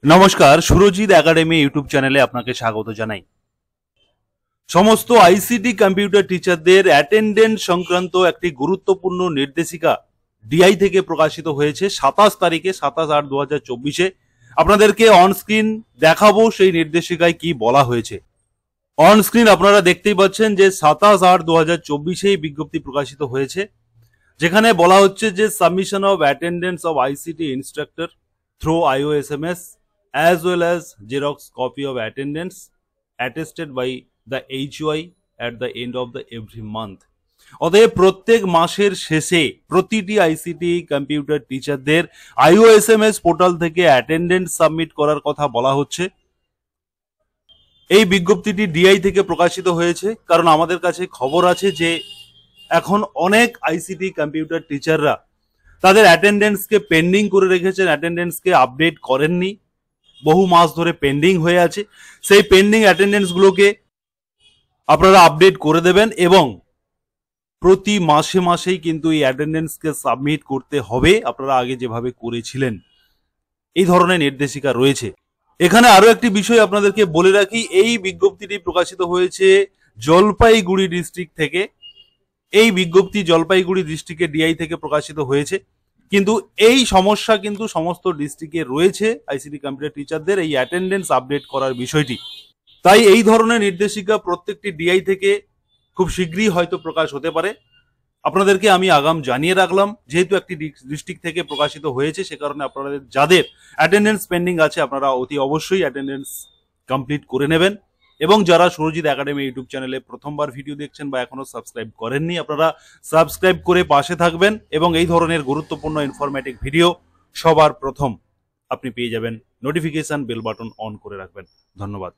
নমস্কার, Surajit academy YouTube চ্যানেলে আপনাকে স্বাগত জানাই। সমস্ত আইসিটি কম্পিউটার টিচারদের অ্যাটেন্ডেন্স সংক্রান্ত একটি গুরুত্বপূর্ণ নির্দেশিকা ডিআই থেকে প্রকাশিত হয়েছে 27 তারিখে 27/8/2024-এ। আপনাদেরকে অন স্ক্রিন দেখাবো সেই নির্দেশিকায় কি বলা হয়েছে। অন স্ক্রিন আপনারা দেখতেই পাচ্ছেন যে 27/8/2024-এ বিজ্ঞপ্তি প্রকাশিত হয়েছে, যেখানে বলা হচ্ছে যে submission of attendance of ICT instructor through IOSMS as well as Xerox copy of attendance attested by the HUI at the end of the every month। অতএব প্রত্যেক মাসের শেষে প্রতিটি আইসিটি কম্পিউটার টিচারদের IOSMS পোর্টাল থেকে অ্যাটেন্ডেন্স সাবমিট করার কথা বলা হচ্ছে। এই বিজ্ঞপ্তিটি ডিআই থেকে প্রকাশিত হয়েছে কারণ আমাদের কাছে খবর আছে যে এখন অনেক আইসিটি কম্পিউটার টিচাররা তাদের অ্যাটেন্ডেন্সকে পেন্ডিং করে রেখেছেন, অ্যাটেন্ডেন্সকে আপডেট করেননি, বহু মাস ধরে পেন্ডিং হয়ে আছে। সেই পেন্ডিং অ্যাটেন্ডেন্সগুলোকে আপনারা আপডেট করে দেবেন এবং প্রতি মাসে মাসেই কিন্তু এই অ্যাটেন্ডেন্সকে সাবমিট করতে হবে, আপনারা আগে যেভাবে করেছিলেন। এই ধরনের নির্দেশিকা রয়েছে। এখানে আরো একটি বিষয় আপনাদেরকে বলে রাখি, এই বিজ্ঞপ্তিটি প্রকাশিত হয়েছে জলপাইগুড়ি ডিস্ট্রিক্ট থেকে। এই বিজ্ঞপ্তি জলপাইগুড়ি ডিস্ট্রিক্টে ডিআই থেকে প্রকাশিত হয়েছে, কিন্তু এই সমস্যা কিন্তু সমস্ত ডিস্ট্রিক্টে রয়েছে আইসিটি কম্পিউটার টিচারদের এই অ্যাটেন্ডেন্স আপডেট করার বিষয়টি। তাই এই ধরনের নির্দেশিকা প্রত্যেকটি ডিআই থেকে খুব শীঘ্রই হয়তো প্রকাশ হতে পারে। আপনাদেরকে আমি আগাম জানিয়ে রাখলাম, যেহেতু একটি ডিস্ট্রিক্ট থেকে প্রকাশিত হয়েছে, সে কারণে আপনাদের যাদের অ্যাটেন্ডেন্স পেন্ডিং আছে আপনারা অতি অবশ্যই অ্যাটেন্ডেন্স কমপ্লিট করে নেবেন। এবং যারা সুরজিৎ একাডেমি ইউটিউব চ্যানেলে প্রথমবার ভিডিও দেখছেন বা এখনো সাবস্ক্রাইব করেননি, আপনারা সাবস্ক্রাইব করে পাশে থাকবেন এবং এই ধরনের গুরুত্বপূর্ণ ইনফরমেটিভ ভিডিও সবার প্রথম আপনি পেয়ে যাবেন। নোটিফিকেশন বেল বাটন অন করে রাখবেন। ধন্যবাদ।